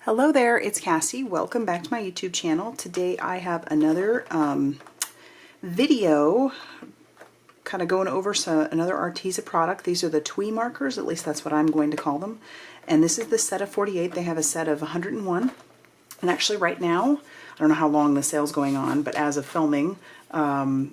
Hello there, it's Cassie. Welcome back to my YouTube channel. Today I have another video kind of going over another Arteza product. These are the TWE markers, at least that's what I'm going to call them. And this is the set of 48. They have a set of 101. And actually right now, I don't know how long the sale's going on, but as of filming,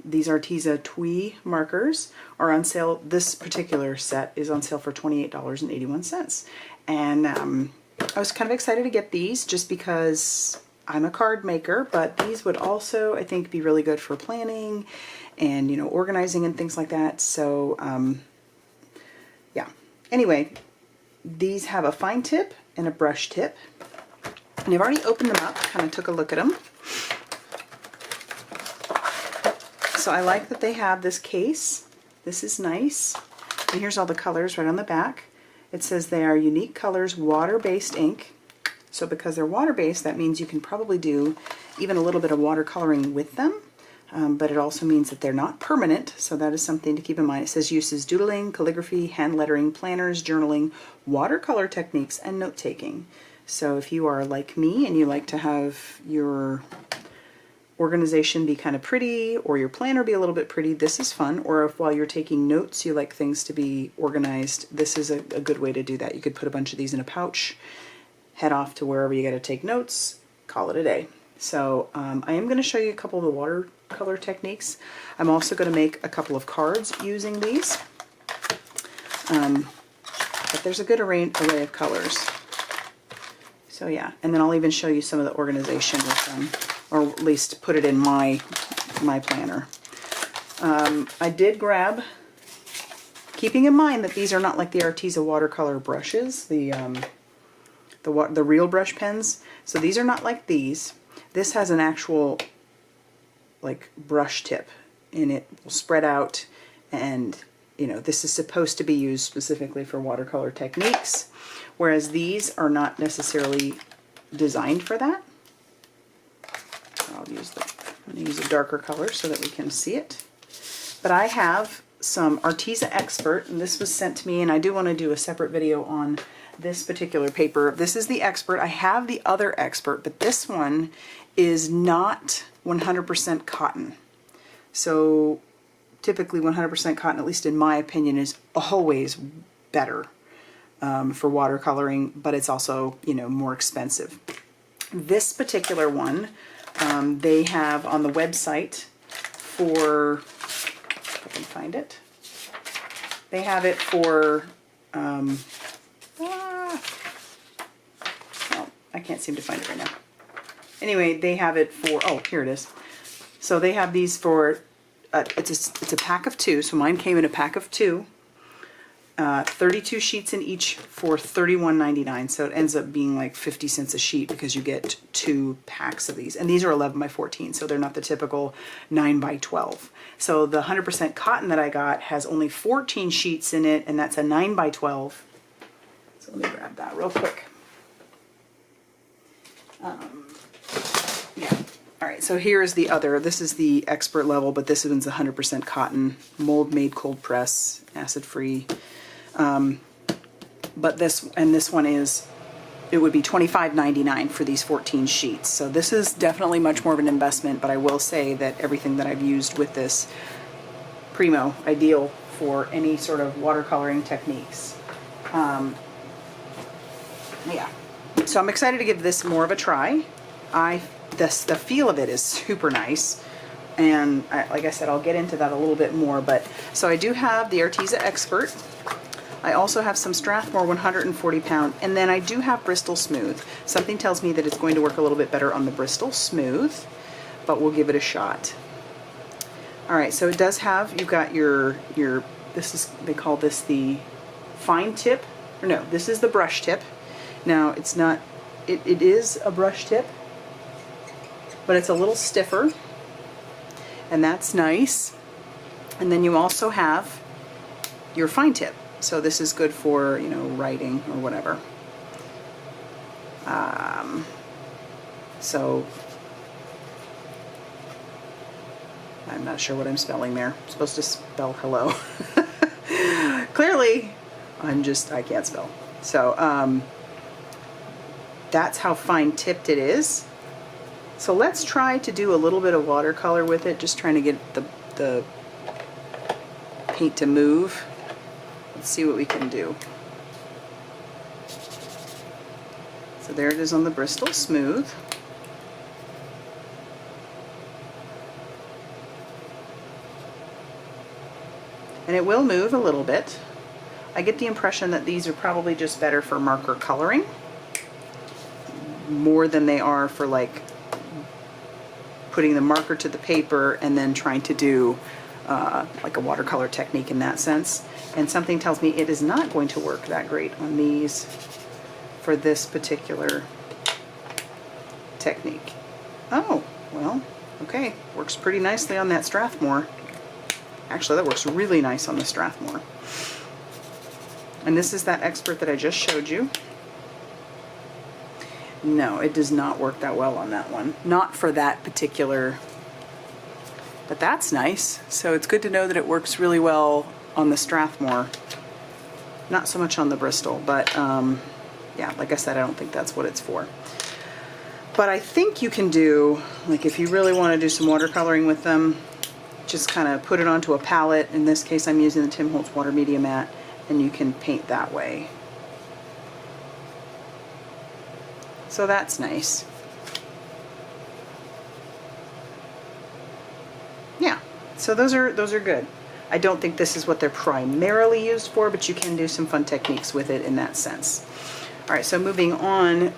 these Arteza TWE markers are on sale. This particular set is on sale for $28.81. And I was kind of excited to get these just because I'm a card maker, but these would also, I think, be really good for planning and, you know, organizing and things like that. So, yeah. Anyway, these have a fine tip and a brush tip. And I've already opened them up, kind of took a look at them. So I like that they have this case. This is nice. And here's all the colors right on the back. It says they are unique colors, water-based ink. So because they're water-based, that means you can probably do even a little bit of watercoloring with them. But it also means that they're not permanent, so that is something to keep in mind. It says uses doodling, calligraphy, hand lettering, planners, journaling, watercolor techniques, and note-taking. So if you are like me and you like to have your organization be kind of pretty, or your planner be a little bit pretty, this is fun. Or if while you're taking notes you like things to be organized, this is a good way to do that. You could put a bunch of these in a pouch, head off to wherever you got to take notes, call it a day. So I am going to show you a couple of the watercolor techniques. I'm also going to make a couple of cards using these. But there's a good array of colors. So yeah, and then I'll even show you some of the organization with them, or at least put it in my planner. I did grab, keeping in mind that these are not like the Arteza watercolor brushes, the real brush pens. So these are not like these. This has an actual like brush tip, and it will spread out, and you know, this is supposed to be used specifically for watercolor techniques, whereas these are not necessarily designed for that. I'm going to use a darker color so that we can see it. But I have some Arteza Expert, and this was sent to me, and I do want to do a separate video on this particular paper. This is the Expert. I have the other Expert, but this one is not 100% cotton. So typically 100% cotton, at least in my opinion, is always better for watercoloring, but it's also, you know, more expensive. This particular one, they have on the website for, if I can find it, they have it for, well, I can't seem to find it right now. Anyway, they have it for, oh, here it is. So they have these for, it's a pack of 2, so mine came in a pack of 2. 32 sheets in each for $31.99, so it ends up being like 50 cents a sheet because you get 2 packs of these. And these are 11 by 14, so they're not the typical 9 by 12. So the 100% cotton that I got has only 14 sheets in it, and that's a 9 by 12. So let me grab that real quick. Yeah. All right, so here's the other. This is the Expert level, but this one's 100% cotton, mold made cold press, acid free. But this one is, it would be $25.99 for these 14 sheets. So this is definitely much more of an investment, but I will say that everything that I've used with this, primo, ideal for any sort of watercoloring techniques. Yeah, so I'm excited to give this more of a try. The feel of it is super nice, and like I said, I'll get into that a little bit more. But so I do have the Arteza Expert. I also have some Strathmore 140 pound, and then I do have Bristol Smooth. Something tells me that it's going to work a little bit better on the Bristol Smooth, but we'll give it a shot. All right, so it does have, you've got your this is, they call this the fine tip, or no, this is the brush tip. Now it's not, it is a brush tip, but it's a little stiffer, and that's nice. And then you also have your fine tip. So this is good for, you know, writing or whatever. So I'm not sure what I'm spelling there. I'm supposed to spell hello. Clearly, I can't spell. So that's how fine tipped it is. So let's try to do a little bit of watercolor with it, just trying to get the paint to move. Let's see what we can do. So there it is on the Bristol Smooth. And it will move a little bit. I get the impression that these are probably just better for marker coloring more than they are for like putting the marker to the paper and then trying to do like a watercolor technique in that sense. And something tells me it is not going to work that great on these for this particular technique. Oh, well, okay. Works pretty nicely on that Strathmore. Actually, that works really nice on the Strathmore. And this is that Expert that I just showed you. No, it does not work that well on that one. Not for that particular, but that's nice. So it's good to know that it works really well on the Strathmore. Not so much on the Bristol, but yeah, like I said, I don't think that's what it's for. But I think you can do, like if you really want to do some watercoloring with them, just kind of put it onto a palette. In this case, I'm using the Tim Holtz Water Media Mat, and you can paint that way. So that's nice. Yeah, so those are good. I don't think this is what they're primarily used for, but you can do some fun techniques with it in that sense. All right, so moving on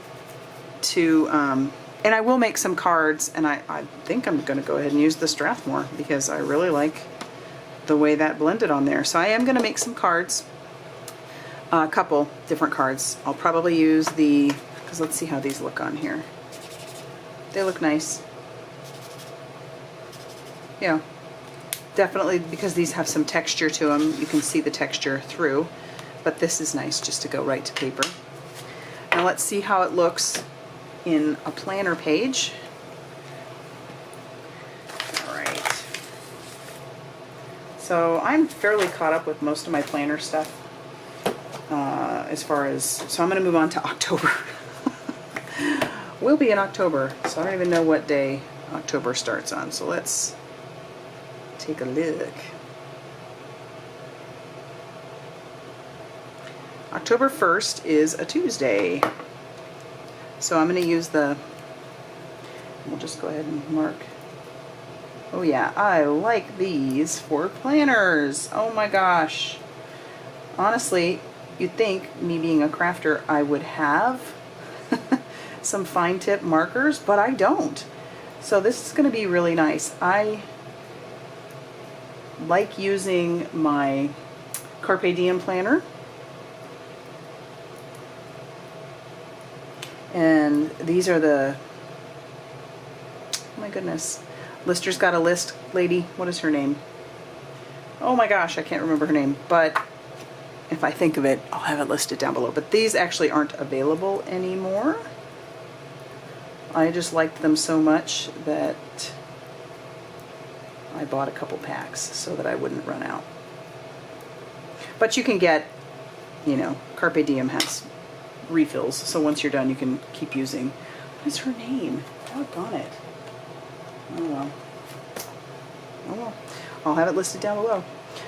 to, and I will make some cards, and I think I'm going to go ahead and use the Strathmore because I really like the way that blended on there. So I am going to make some cards, a couple different cards. I'll probably use the, because let's see how these look on here. They look nice. Yeah, definitely, because these have some texture to them. You can see the texture through, but this is nice just to go right to paper. Now let's see how it looks in a planner page. All right. So I'm fairly caught up with most of my planner stuff as far as, so I'm going to move on to October. We'll be in October, so I don't even know what day October starts on. So let's take a look. October 1st is a Tuesday. So I'm going to use the, we'll just go ahead and mark. Oh yeah, I like these for planners. Oh my gosh. Honestly, you'd think, me being a crafter, I would have some fine tip markers, but I don't. So this is going to be really nice. I like using my Carpe Diem planner. And these are the, oh my goodness, Lister's Got a List lady. What is her name? Oh my gosh, I can't remember her name, but if I think of it, I'll have it listed down below. But these actually aren't available anymore. I just liked them so much that I bought a couple packs so that I wouldn't run out. But you can get, you know, Carpe Diem has refills, so once you're done you can keep using. What is her name? Doggone it. Oh well. Oh well. I'll have it listed down below.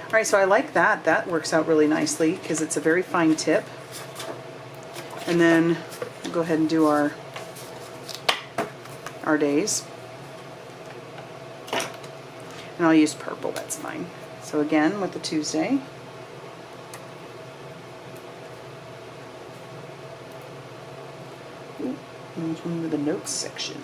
Alright, so I like that. That works out really nicely because it's a very fine tip. And then we'll go ahead and do our days. And I'll use purple, that's fine. So again, with the Tuesday. Ooh, and into the notes section.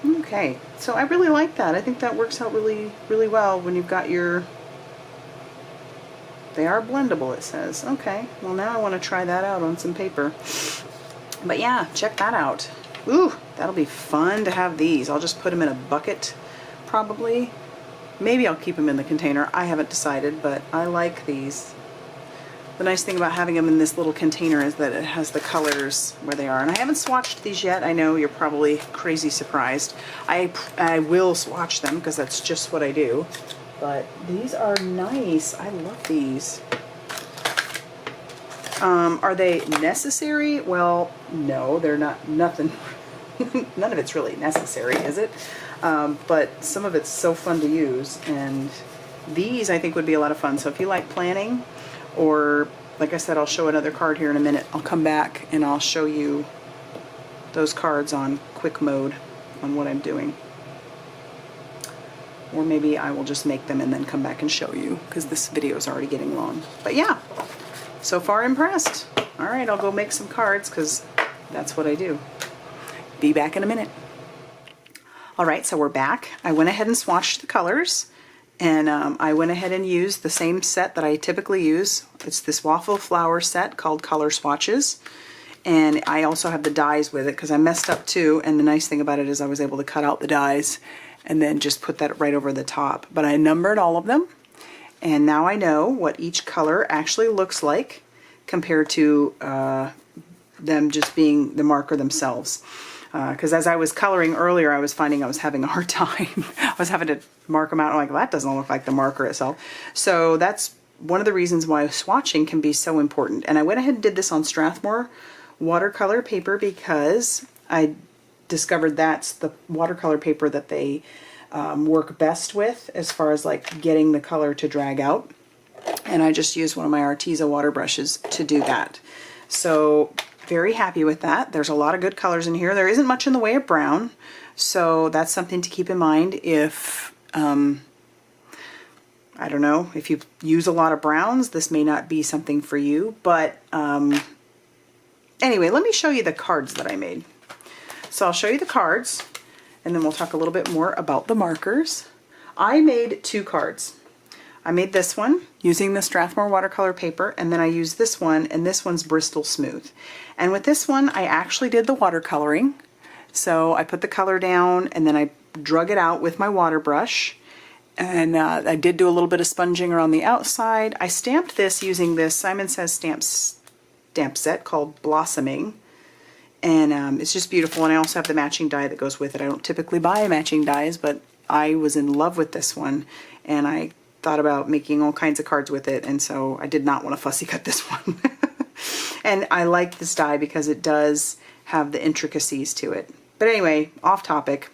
Okay, so I really like that. I think that works out really, really well when you've got your, they are blendable, it says. Okay, well now I want to try that out on some paper. But yeah, check that out. Ooh, that'll be fun to have these. I'll just put them in a bucket, probably. Maybe I'll keep them in the container. I haven't decided, but I like these. The nice thing about having them in this little container is that it has the colors where they are. And I haven't swatched these yet. I know you're probably crazy surprised. I will swatch them because that's just what I do. But these are nice. I love these. Are they necessary? Well, no, they're not. Nothing. None of it's really necessary, is it? But some of it's so fun to use, and these I think would be a lot of fun. So if you like planning, or like I said, I'll show another card here in a minute. I'll come back and I'll show you those cards on quick mode on what I'm doing. Or maybe I will just make them and then come back and show you, because this video is already getting long. But yeah, so far impressed. All right, I'll go make some cards because that's what I do. Be back in a minute. All right, so we're back. I went ahead and swatched the colors, and I went ahead and used the same set that I typically use. It's this waffle flower set called Color Swatches. And I also have the dies with it because I messed up too. And the nice thing about it is I was able to cut out the dies and then just put that right over the top. But I numbered all of them, and now I know what each color actually looks like compared to them just being the marker themselves. Because as I was coloring earlier, I was finding I was having a hard time. I was having to mark them out. I'm like, well, that doesn't look like the marker itself. So that's one of the reasons why swatching can be so important. And I went ahead and did this on Strathmore watercolor paper because I discovered that's the watercolor paper that they work best with as far as like getting the color to drag out. And I just used one of my Arteza water brushes to do that. So very happy with that. There's a lot of good colors in here. There isn't much in the way of brown, so that's something to keep in mind if I don't know, if you use a lot of browns, this may not be something for you. But anyway, let me show you the cards that I made. So I'll show you the cards, and then we'll talk a little bit more about the markers. I made 2 cards. I made this one using the Strathmore watercolor paper, and then I used this one, and this one's Bristol Smooth. And with this one, I actually did the watercoloring. So I put the color down, and then I drug it out with my water brush. And I did do a little bit of sponging around the outside. I stamped this using this Simon Says stamp set called Blossoming. And it's just beautiful, and I also have the matching die that goes with it. I don't typically buy matching dies, but I was in love with this one, and I thought about making all kinds of cards with it, and so I did not want to fussy cut this one. And I like this die because it does have the intricacies to it. But anyway, off topic.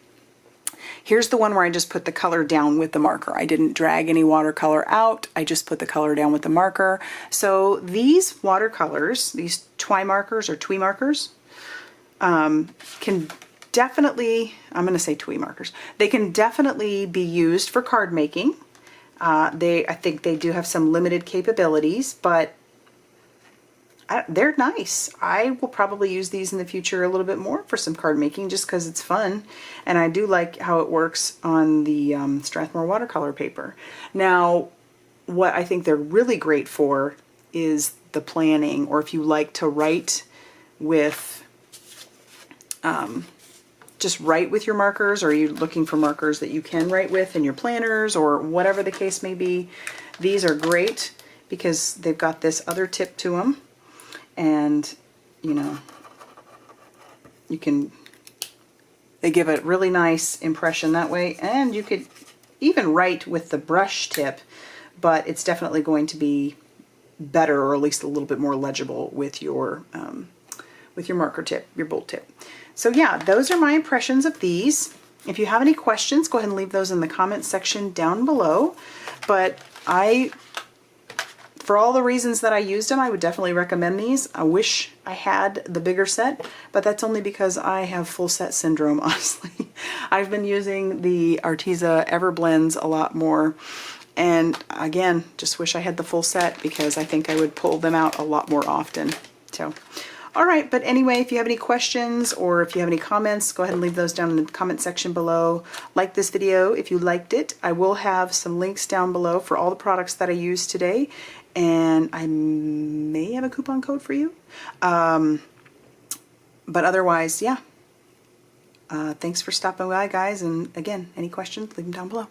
Here's the one where I just put the color down with the marker. I didn't drag any watercolor out. I just put the color down with the marker. So these watercolors, these Twi markers or Twee markers, can definitely, I'm going to say Twee markers, they can definitely be used for card making. I think they do have some limited capabilities, but they're nice. I will probably use these in the future a little bit more for some card making just because it's fun. And I do like how it works on the Strathmore watercolor paper. Now, what I think they're really great for is the planning, or if you like to write with just write with your markers, or you're looking for markers that you can write with in your planners or whatever the case may be. These are great because they've got this other tip to them, and you know, they give a really nice impression that way. And you could even write with the brush tip, but it's definitely going to be better, or at least a little bit more legible with your marker tip, your bold tip. So yeah, those are my impressions of these. If you have any questions, go ahead and leave those in the comment section down below. But for all the reasons that I used them, I would definitely recommend these. I wish I had the bigger set, but that's only because I have full set syndrome, honestly. I've been using the Arteza Everblends a lot more. And again, just wish I had the full set because I think I would pull them out a lot more often. So, all right, but anyway, if you have any questions or if you have any comments, go ahead and leave those down in the comment section below. Like this video if you liked it. I will have some links down below for all the products that I used today, and I may have a coupon code for you. But otherwise, yeah. Thanks for stopping by, guys, and again, any questions, leave them down below.